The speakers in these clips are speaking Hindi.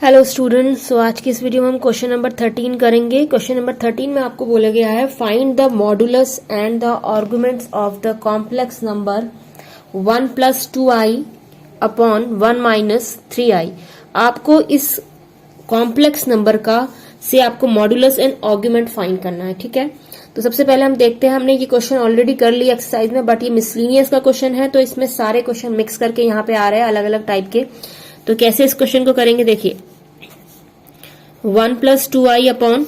हेलो स्टूडेंट्स, सो आज की इस वीडियो में हम क्वेश्चन नंबर 13 करेंगे। क्वेश्चन नंबर 13 में आपको बोला गया है find the modulus and the arguments of the complex number 1 + 2i upon 1 - 3i। आपको इस कॉम्प्लेक्स नंबर का से आपको मॉडुलस एंड आर्गुमेंट फाइंड करना है, ठीक है। तो सबसे पहले हम देखते हैं, हमने ये क्वेश्चन ऑलरेडी कर लिया एक्सरसाइज में, बट ये मिसलिनियस का क्वेश्चन है तो इसमें सारे क्वेश्चन मिक्स करके यहाँ पे आ रहे हैं अलग अलग टाइप के। तो कैसे इस क्वेश्चन को करेंगे, देखिए 1 + 2i अपॉन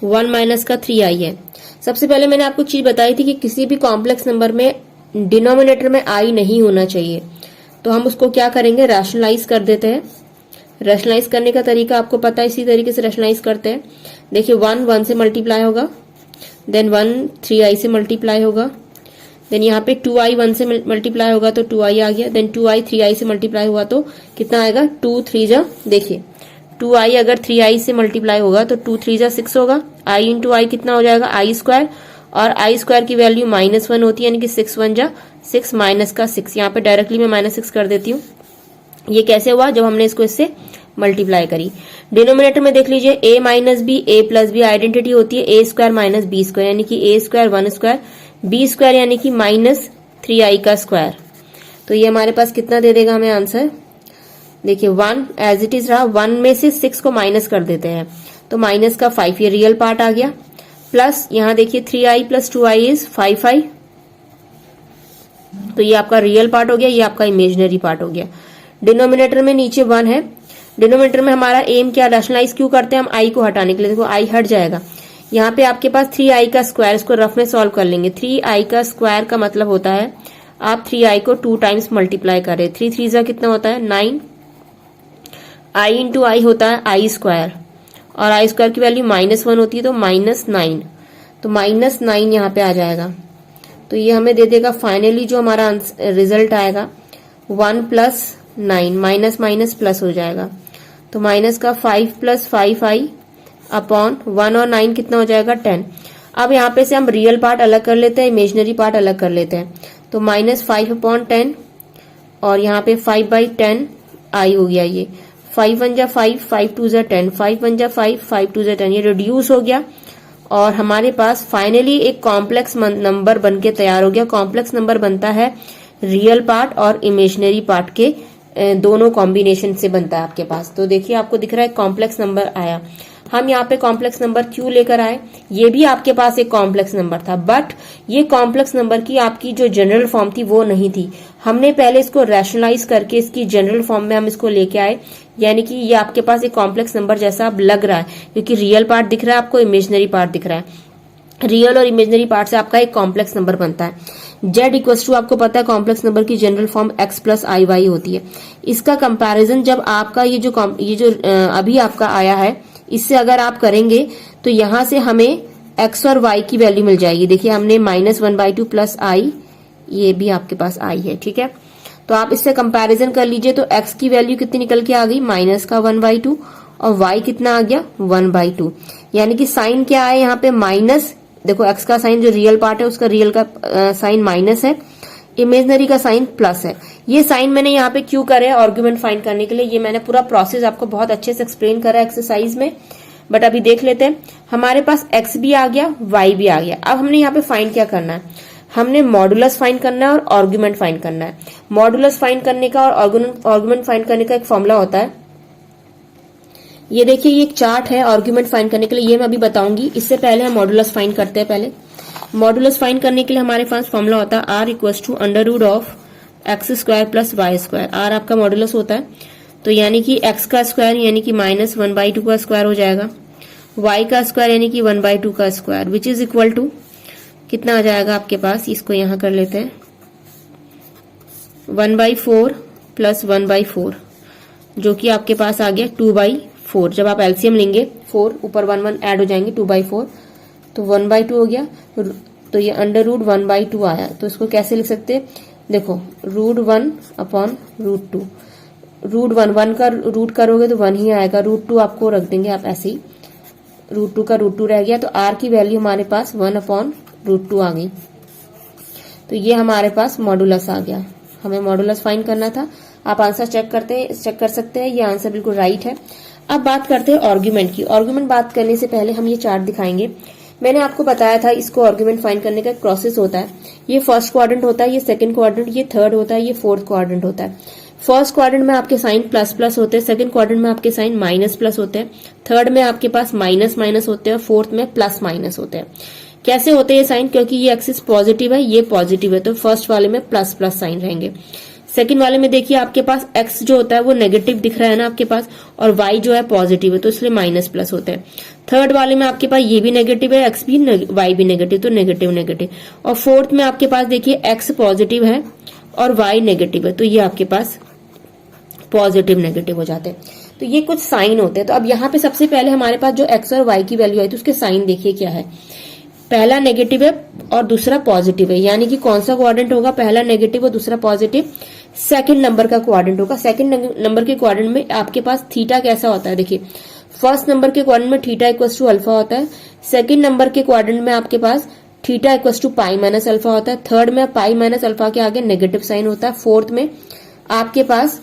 1 - 3i है। सबसे पहले मैंने आपको चीज बताई थी कि किसी भी कॉम्प्लेक्स नंबर में डिनोमिनेटर में i नहीं होना चाहिए, तो हम उसको क्या करेंगे, रैशनलाइज कर देते हैं। रैशनलाइज करने का तरीका आपको पता है, इसी तरीके से रैशनलाइज करते हैं। देखिए 1 से मल्टीप्लाई होगा, देन 1 3i से मल्टीप्लाई होगा, देन यहाँ पे 2i 1 से मल्टीप्लाई होगा तो 2i आ गया, देन 2i 3i से मल्टीप्लाई हुआ तो कितना आएगा, 2 3 जा, देखिए 2i अगर 3i से मल्टीप्लाई होगा तो 2 3 जा 6 होगा, i इंटू आई कितना हो जाएगा i², और i² की वैल्यू -1 होती है, यानी कि 6 1 जा 6 माइनस का 6। यहाँ पे डायरेक्टली मैं -6 कर देती हूँ। ये कैसे हुआ, जब हमने इसको इससे मल्टीप्लाई करी। डिनोमिनेटर में देख लीजिए a - b a + b identity होती है a² - b², यानी कि a² 1² b² यानी कि -3i²। तो ये हमारे पास कितना दे देगा हमें आंसर, देखिए 1 एज इट इज रहा, 1 में से 6 को माइनस कर देते हैं तो माइनस का 5, ये रियल पार्ट आ गया, प्लस यहाँ देखिए 3i + 2i इज 5i, तो ये आपका रियल पार्ट हो गया, ये आपका इमेजिनरी पार्ट हो गया। डिनोमिनेटर में नीचे 1 है, डिनोमिनेटर में हमारा एम क्या, रैशनलाइज क्यों करते हैं हम, i को हटाने के लिए। देखो i हट जाएगा, यहाँ पे आपके पास 3i², इसको रफ में सॉल्व कर लेंगे। 3i² का मतलब होता है आप 3i को 2 टाइम्स मल्टीप्लाई करें, 3 3 जा कितना होता है 9, i इंटू आई होता है i², और i² की वैल्यू -1 होती है तो -9, तो -9 यहाँ पे आ जाएगा। तो ये हमें दे देगा फाइनली जो हमारा रिजल्ट आएगा 1 + 9, माइनस माइनस प्लस हो जाएगा, तो माइनस का 5 + 5i अपॉन 1 और 9 कितना हो जाएगा 10। अब यहाँ पे से हम रियल पार्ट अलग कर लेते हैं, इमेजिनरी पार्ट अलग कर लेते हैं, तो -5 अपॉन 10, और यहाँ पे 5/10 i हो गया, ये 5 1 जा 5, 5 2 जा 10, 5 1 जा 5, 5 2 जा 10, ये रिड्यूस हो गया और हमारे पास फाइनली एक कॉम्प्लेक्स नंबर बनके तैयार हो गया। कॉम्प्लेक्स नंबर बनता है रियल पार्ट और इमेजिनरी पार्ट के दोनों कॉम्बिनेशन से बनता है आपके पास। तो देखिए आपको दिख रहा है कॉम्प्लेक्स नंबर आया। हम यहाँ पे कॉम्प्लेक्स नंबर क्यों लेकर आए, ये भी आपके पास एक कॉम्प्लेक्स नंबर था, बट ये कॉम्प्लेक्स नंबर की आपकी जो जनरल फॉर्म थी वो नहीं थी। हमने पहले इसको रैशनलाइज करके इसकी जनरल फॉर्म में हम इसको लेके आए, यानी कि ये आपके पास एक कॉम्प्लेक्स नंबर जैसा अब लग रहा है, क्योंकि रियल पार्ट दिख रहा है आपको, इमेजिनरी पार्ट दिख रहा है। रियल और इमेजिनरी पार्ट से आपका एक कॉम्प्लेक्स नंबर बनता है। z = आपको पता है कॉम्प्लेक्स नंबर की जनरल फॉर्म x + iy होती है। इसका कंपैरिजन जब आपका ये जो अभी आपका आया है इससे अगर आप करेंगे तो यहां से हमें x और y की वैल्यू मिल जाएगी। देखिए हमने -1/2 + i, ये भी आपके पास i है, ठीक है। तो आप इससे कंपैरिजन कर लीजिए, तो x की वैल्यू कितनी निकल के आ गई, -1/2, और y कितना आ गया 1/2, यानी कि साइन क्या है यहाँ पे माइनस। देखो x का साइन जो रियल पार्ट है उसका रियल का साइन माइनस है, इमेजिनरी का साइन प्लस है। ये साइन मैंने यहाँ पे क्यों करे आर्गुमेंट फाइंड करने के लिए, ये मैंने पूरा प्रोसेस आपको बहुत अच्छे से एक्सप्लेन करा एक्सरसाइज में, बट अभी देख लेते हैं। हमारे पास x भी आ गया, y भी आ गया। अब हमने यहाँ पे फाइंड क्या करना है, हमने मॉडुलस फाइंड करना है और आर्गुमेंट फाइंड करना है। मॉडुलस फाइंड करने का और आर्गुमेंट फाइंड करने का एक फॉर्मूला होता है, ये देखिए ये एक चार्ट है आर्गुमेंट फाइंड करने के लिए, ये मैं अभी बताऊंगी। इससे पहले हम मॉडुलस फाइंड करते हैं। पहले मॉडुलस फाइंड करने के लिए हमारे पास फॉर्मूला होता है r = √x² + y²। r आपका मॉडुलस होता है, तो यानी कि x का स्क्वायर यानी कि -1/2 का स्क्वायर हो जाएगा, y का स्क्वायर यानी कि 1/2 का square, which is equal to कितना आ जाएगा आपके पास, इसको यहां कर लेते हैं 1/4 + 1/4, जो कि आपके पास आ गया 2/4। जब आप एलसीएम लेंगे 4 ऊपर 1 1 ऐड हो जाएंगे, 2/4 तो 1/2 हो गया, तो ये √1/2 आया। तो इसको कैसे लिख सकते हैं, देखो √1 अपॉन √2, √1 का रूट करोगे तो 1 ही आएगा, √2 आपको रख देंगे आप ऐसे ही, √2 का √2 रह गया, तो r की वैल्यू हमारे पास 1/√2 आ गई। तो ये हमारे पास मॉडुलस आ गया। हमें मॉडुलस फाइंड करना था। आप आंसर चेक कर सकते हैं, ये आंसर बिल्कुल राइट है। अब बात करते हैं आर्गुमेंट की। आर्गुमेंट बात करने से पहले हम ये चार्ट दिखाएंगे। मैंने आपको बताया था इसको आर्गुमेंट फाइंड करने का एक प्रोसेस होता है। ये फर्स्ट क्वाड्रेंट होता है, ये सेकंड क्वाड्रेंट, ये थर्ड होता है, ये फोर्थ क्वाड्रेंट होता है। फर्स्ट क्वाड्रेंट में आपके साइन प्लस प्लस होते हैं, सेकंड क्वाड्रेंट में आपके साइन माइनस प्लस होते हैं, थर्ड में आपके पास माइनस माइनस होते हैं और फोर्थ में प्लस माइनस होते हैं। कैसे होते हैं ये साइन? क्योंकि ये एक्सिस पॉजिटिव है, ये पॉजिटिव है, तो फर्स्ट वाले में प्लस प्लस साइन रहेंगे। सेकंड वाले में देखिए आपके पास एक्स जो होता है वो नेगेटिव दिख रहा है ना आपके पास, और वाई जो है पॉजिटिव है, तो इसलिए माइनस प्लस होता है। थर्ड वाले में आपके पास ये भी नेगेटिव है, एक्स भी वाई भी नेगेटिव, तो नेगेटिव नेगेटिव। और फोर्थ में आपके पास देखिए एक्स पॉजिटिव है और वाई नेगेटिव है, तो ये आपके पास पॉजिटिव नेगेटिव हो जाते हैं। तो ये कुछ साइन होते हैं। तो अब यहाँ पे सबसे पहले हमारे पास जो एक्स और वाई की वैल्यू आई थी उसके साइन देखिए क्या है। पहला नेगेटिव है और दूसरा पॉजिटिव है, यानी कि कौन सा क्वाड्रेंट होगा? पहला नेगेटिव और दूसरा पॉजिटिव, सेकंड नंबर का क्वाड्रेंट होगा। सेकंड नंबर के क्वाड्रेंट में आपके पास थीटा कैसा होता है? देखिए फर्स्ट नंबर के क्वाड्रेंट में थीटा इक्वल्स टू अल्फा होता है, सेकंड नंबर के क्वाड्रेंट में आपके पास theta equals to pi minus alpha होता है, थर्ड में पाई माइनस अल्फा के आगे नेगेटिव साइन होता है, फोर्थ में आपके पास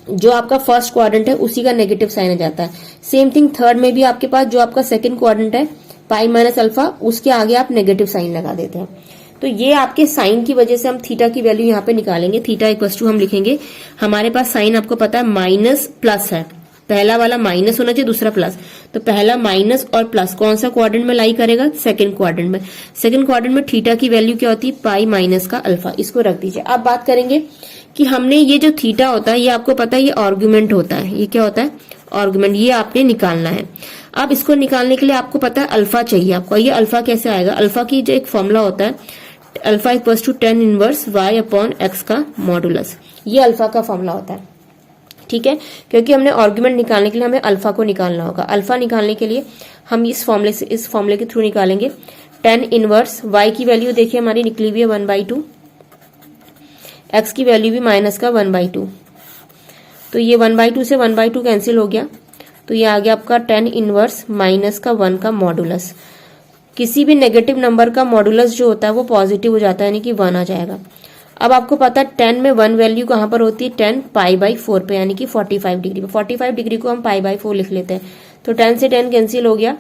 जो आपका फर्स्ट क्वाड्रेंट है उसी का नेगेटिव साइन आ जाता है। सेम थिंग थर्ड में भी आपके पास जो आपका सेकंड क्वाड्रेंट है पाई माइनस अल्फा, उसके आगे आप नेगेटिव साइन लगा देते हैं। तो ये आपके साइन की वजह से हम थीटा की वैल्यू यहाँ पे निकालेंगे। थीटा इक्वल्स टू हम लिखेंगे, हमारे पास साइन आपको पता है माइनस प्लस है, पहला वाला माइनस होना चाहिए, दूसरा प्लस, तो पहला माइनस और प्लस कौन सा क्वाड्रेंट में लाई करेगा? सेकंड क्वाड्रेंट में। सेकंड क्वाड्रेंट में थीटा की वैल्यू क्या होती है? पाई माइनस का अल्फा। इसको रख दीजिए। अब बात करेंगे कि हमने ये जो थीटा होता है ये आपको पता है ये आर्गुमेंट होता है। ये क्या होता है? आर्गुमेंट। ये आपने निकालना है। अब इसको निकालने के लिए आपको पता है अल्फा चाहिए आपको। ये अल्फा कैसे आएगा? अल्फा की जो एक फॉर्मूला होता है, alpha equals to tan inverse y upon x का मॉडुलस। ये अल्फा का फॉर्मूला होता है, ठीक है। क्योंकि हमने आर्गुमेंट निकालने के लिए हमें अल्फा को निकालना होगा। अल्फा निकालने के लिए हम इस फॉर्मूले के थ्रू निकालेंगे। tan इनवर्स y की वैल्यू देखिए हमारी निकली हुई है 1/2, x की वैल्यू भी माइनस का 1/2, तो ये 1/2 से 1/2 कैंसिल हो गया, तो ये आ गया आपका tan इनवर्स माइनस का 1 का मॉडुलस। किसी भी नेगेटिव नंबर का मॉडुलस जो होता है वो पॉजिटिव हो जाता है, यानी कि 1 आ जाएगा। अब आपको पता है 10 में 1 वैल्यू कहां पर होती है? 10 पाई/4 पे, यानी कि 45 डिग्री पे। 45 डिग्री को हम पाई/4 लिख लेते हैं, तो 10 से 10 कैंसिल हो गया,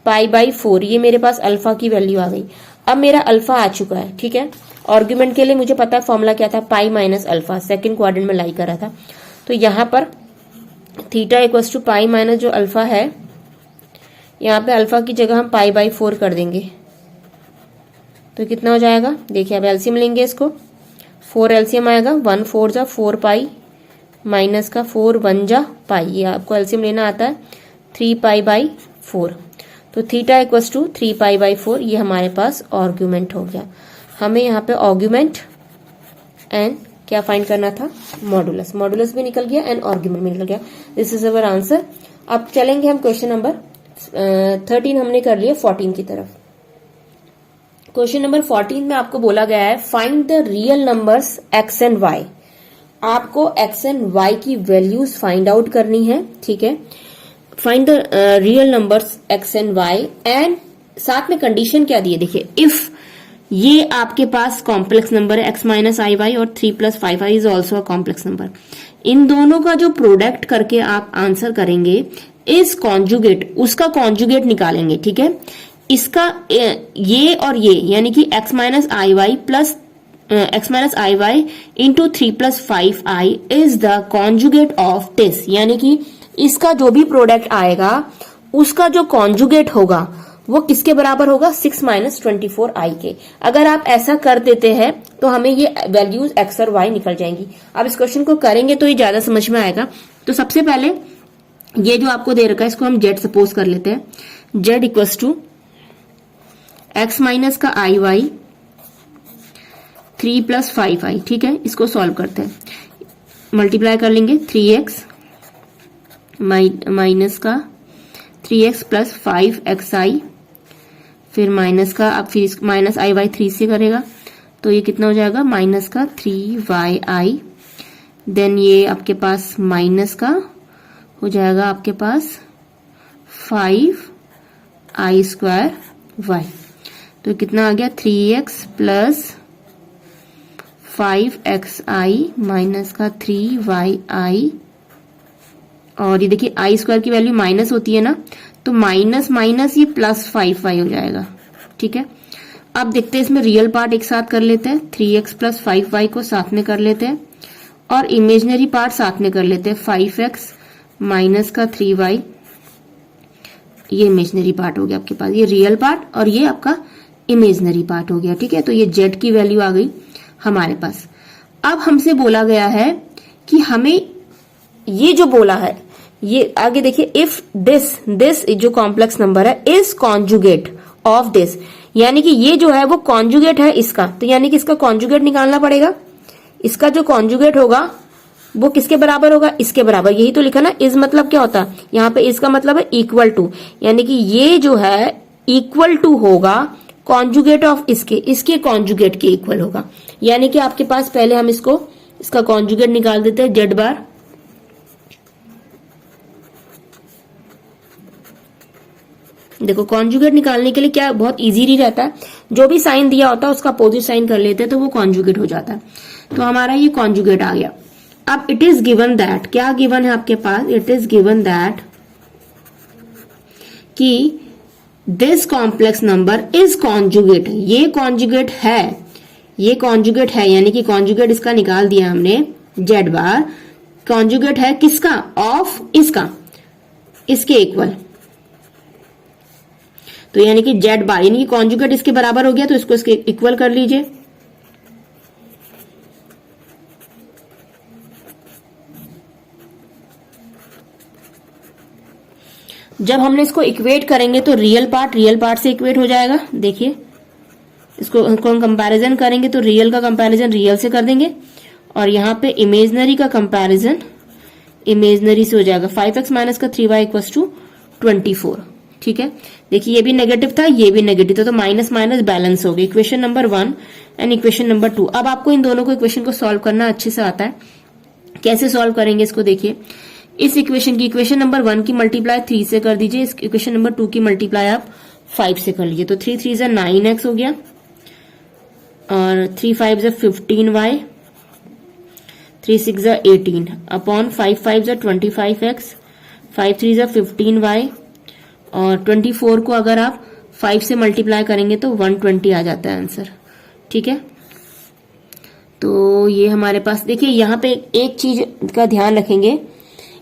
पाई/4। ये मेरे पास अल्फा की वैल्यू आ गई। अब मेरा अल्फा आ चुका है, ठीक है। आर्गुमेंट के लिए मुझे पता है फॉर्मूला क्या था? Pi minus alpha, second quadrant में लाई करा था। तो यहां पर theta equals to pi minus जो अल्फा है, यहाँ पे अल्फा की जगह हम पाई/4 कर देंगे, तो कितना हो जाएगा? देखिए अब एलसीएम लेंगे इसको, 4 एलसीएम आएगा, 1 4 जा 4 पाई माइनस का 4 1 जा पाई, ये आपको एलसीएम लेना आता है, 3 पाई/4। तो थीटा इक्वल्स टू 3 पाई/4, ये हमारे पास आर्गुमेंट हो गया। हमें यहाँ पे आर्गुमेंट एंड क्या फाइंड करना था? मॉडुलस। मॉडुलस भी निकल गया एंड आर्गुमेंट भी निकल गया। This is our answer. अब चलेंगे हम क्वेश्चन नंबर 13 हमने कर लिया 14 की तरफ। क्वेश्चन नंबर 14 में आपको बोला गया है find the real numbers x and y। आपको x एंड y की वैल्यूज फाइंड आउट करनी है, ठीक है। Find the real numbers x and y, and साथ में कंडीशन क्या दी है? देखिए इफ ये आपके पास कॉम्प्लेक्स नंबर है x माइनस आई वाई और 3 plus 5i is also a complex number, इन दोनों का जो प्रोडक्ट करके आप आंसर करेंगे इस कॉन्जुगेट, उसका कॉन्जुगेट निकालेंगे, ठीक है। इसका ये और ये यानी कि x minus I Y plus x minus I Y into 3 plus 5i is the conjugate of this, यानी कि इसका जो भी प्रोडक्ट आएगा उसका जो कॉन्जुगेट होगा वो किसके बराबर होगा? 6 माइनस 24i के। अगर आप ऐसा कर देते हैं तो हमें ये वैल्यूज x और y निकल जाएंगी। अब इस क्वेश्चन को करेंगे तो ये ज्यादा समझ में आएगा। तो सबसे पहले ये जो आपको दे रखा है इसको हम z सपोज कर लेते हैं। z equals to x minus का आई वाई 3 प्लस 5i, ठीक है। इसको सॉल्व करते हैं, मल्टीप्लाई कर लेंगे 3x माइनस का 3x प्लस 5xi, फिर माइनस का, अब फिर माइनस आई वाई 3 से करेगा तो ये कितना हो जाएगा? माइनस का 3yi, देन ये आपके पास माइनस का हो जाएगा आपके पास 5i स्क्वायर y, तो कितना आ गया? 3x प्लस 5xi माइनस का 3yi और ये देखिए आई स्क्वायर की वैल्यू माइनस होती है ना, तो माइनस माइनस ये प्लस 5y हो जाएगा। ठीक है, अब देखते हैं इसमें रियल पार्ट एक साथ कर लेते हैं, 3x प्लस 5y को साथ में कर लेते हैं और इमेजिनरी पार्ट साथ में कर लेते हैं, 5x माइनस का 3y, ये इमेजिनरी पार्ट हो गया आपके पास, ये रियल पार्ट और ये आपका इमेजिनरी पार्ट हो गया। ठीक है, तो ये z की वैल्यू आ गई हमारे पास। अब हमसे बोला गया है कि हमें ये जो बोला है, ये आगे देखिए, इफ दिस जो कॉम्प्लेक्स नंबर है इज कॉन्जुगेट ऑफ दिस, यानी कि ये जो है वो कॉन्जुगेट है इसका, तो यानी कि इसका कॉन्जुगेट निकालना पड़ेगा। इसका जो कॉन्जुगेट होगा वो किसके बराबर होगा, इसके बराबर। यही तो लिखा ना, इज मतलब क्या होता है, यहाँ पे इसका मतलब है इक्वल टू, यानी कि ये जो है इक्वल टू होगा कॉन्जुगेट ऑफ इसके कॉन्जुगेट के इक्वल होगा। यानी कि आपके पास पहले हम इसका कॉन्जुगेट निकाल देते हैं, जेड बार। देखो कॉन्जुगेट निकालने के लिए क्या बहुत इजी नहीं रहता है, जो भी साइन दिया होता है उसका अपोजिट साइन कर लेते हैं तो वो कॉन्जुगेट हो जाता है। तो हमारा ये कॉन्जुगेट आ गया। अब इट इज गिवन दैट, क्या गिवन है आपके पास, इट इज गिवन दैट कि this complex number is conjugate, ये कॉन्जुगेट है, ये कॉन्जुगेट है, यानी कि कॉन्जुगेट इसका निकाल दिया हमने, जेड बार कॉन्जुगेट है किसका, ऑफ इसका, इसके इक्वल। तो यानी कि जेड बार यानी कि कॉन्जुगेट इसके बराबर हो गया, तो इसको इसके इक्वल कर लीजिए। जब हमने इसको इक्वेट करेंगे तो रियल पार्ट से इक्वेट हो जाएगा। देखिए इसको हम कंपैरिजन करेंगे तो रियल का कंपैरिजन रियल से कर देंगे और यहाँ पे इमेजनरी का कंपैरिजन इमेजनरी से हो जाएगा। 5x माइनस का 3y इक्वल्स टू 24। ठीक है, देखिए ये भी नेगेटिव था, ये भी नेगेटिव था, तो माइनस माइनस बैलेंस हो गया। Equation number 1 and equation number 2। अब आपको इन दोनों को इक्वेशन को सॉल्व करना अच्छे से आता है। कैसे सॉल्व करेंगे इसको, देखिए इस इक्वेशन की इक्वेशन नंबर 1 की मल्टीप्लाई 3 से कर दीजिए, इस इक्वेशन नंबर 2 की मल्टीप्लाई आप 5 से कर लीजिए। तो 3 3 जा 9x हो गया और 3 5 जा 15y, 3 6 जा 18 अपॉन 5 5 जा 25x, 5 3 जा 15y और 24 को अगर आप 5 से मल्टीप्लाई करेंगे तो 120 आ जाता है आंसर। ठीक है, तो ये हमारे पास देखिए यहाँ पे एक चीज का ध्यान रखेंगे,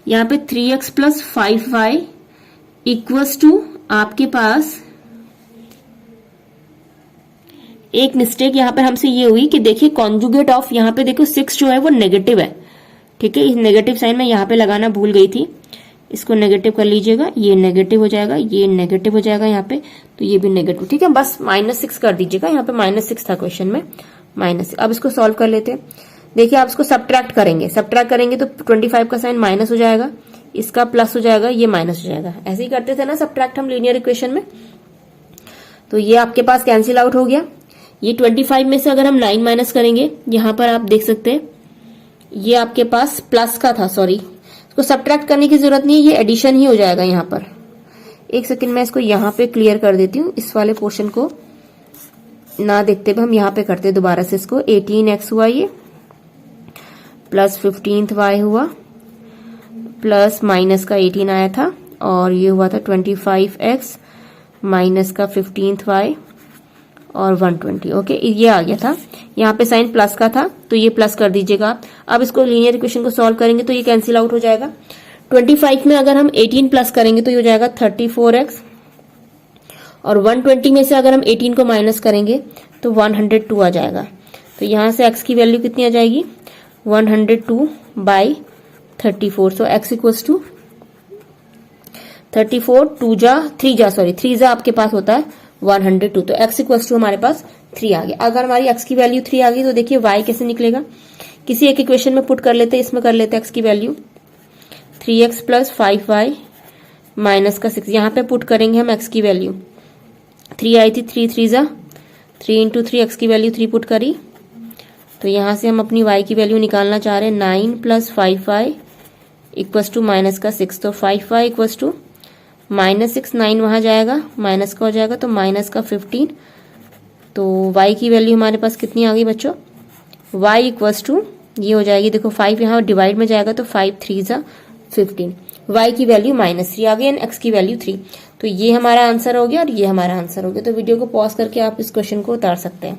यहाँ पे 3x plus 5y equals to आपके पास एक मिस्टेक यहाँ पे हमसे ये हुई कि देखिए कॉन्जुगेट ऑफ, यहाँ पे देखो 6 जो है वो नेगेटिव है। ठीक है, इस नेगेटिव साइन में यहाँ पे लगाना भूल गई थी, इसको नेगेटिव कर लीजिएगा, ये नेगेटिव हो जाएगा, ये नेगेटिव हो जाएगा यहाँ पे, तो ये भी नेगेटिव। ठीक है, बस -6 कर दीजिएगा, यहाँ पे -6 था क्वेश्चन में, -6। अब इसको सॉल्व कर लेते हैं। देखिए आप इसको सब्ट्रैक्ट करेंगे तो 25 का साइन माइनस हो जाएगा, इसका प्लस हो जाएगा, ये माइनस हो जाएगा। ऐसे ही करते थे ना सब्ट्रैक्ट हम लीनियर इक्वेशन में। तो ये आपके पास कैंसिल आउट हो गया। ये 25 में से अगर हम 9 माइनस करेंगे, यहाँ पर आप देख सकते हैं ये आपके पास प्लस का था, सॉरी इसको सब्ट्रैक्ट करने की जरूरत नहीं है, ये एडिशन ही हो जाएगा यहाँ पर। एक सेकंड मैं इसको यहाँ पे क्लियर कर देती हूँ, इस वाले पोर्शन को ना देखते हुए हम यहाँ पे करते हैं दोबारा से इसको। 18x हुआ ये प्लस 15y हुआ प्लस माइनस का 18 आया था और ये हुआ था 25x माइनस का 15y और 120। ओके, ये आ गया था, यहाँ पे साइन प्लस का था तो ये प्लस कर दीजिएगा आप। अब इसको लीनियर इक्वेशन को सॉल्व करेंगे तो ये कैंसिल आउट हो जाएगा। 25 में अगर हम 18 प्लस करेंगे तो ये हो जाएगा 34x और 120 में से अगर हम 18 को माइनस करेंगे तो 102 आ जाएगा। तो यहाँ से x की वैल्यू कितनी आ जाएगी, 102/34। सो x इक्वल्स टू 34, 3 जा आपके पास होता है 102, तो x इक्वल्स टू हमारे पास 3 आ गया। अगर हमारी x की वैल्यू 3 आ गई तो देखिए y कैसे निकलेगा, किसी एक इक्वेशन में पुट कर लेते हैं, इसमें कर लेते हैं x की value 3x plus 5y minus का 6, यहाँ पे पुट करेंगे हम x की वैल्यू 3 आई थी, 3 3 जा 3 इंटू 3, x की वैल्यू 3 पुट करी, तो यहाँ से हम अपनी y की वैल्यू निकालना चाह रहे हैं 9 plus 5y equals to minus का 6, तो 5y इक्वल्स टू -6, 9 वहां जाएगा माइनस का हो जाएगा तो माइनस का 15। तो y की वैल्यू हमारे पास कितनी आ गई बच्चों, y इक्वल्स टू ये हो जाएगी, देखो 5 यहाँ डिवाइड में जाएगा तो 5 3 जा 15, y की वैल्यू -3 आ गई एंड x की वैल्यू 3। तो ये हमारा आंसर हो गया और ये हमारा आंसर हो गया। तो वीडियो को पॉज करके आप इस क्वेश्चन को उतार सकते हैं।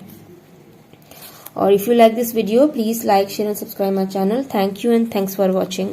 और if you like this video please like share and subscribe my channel. Thank you and thanks for watching.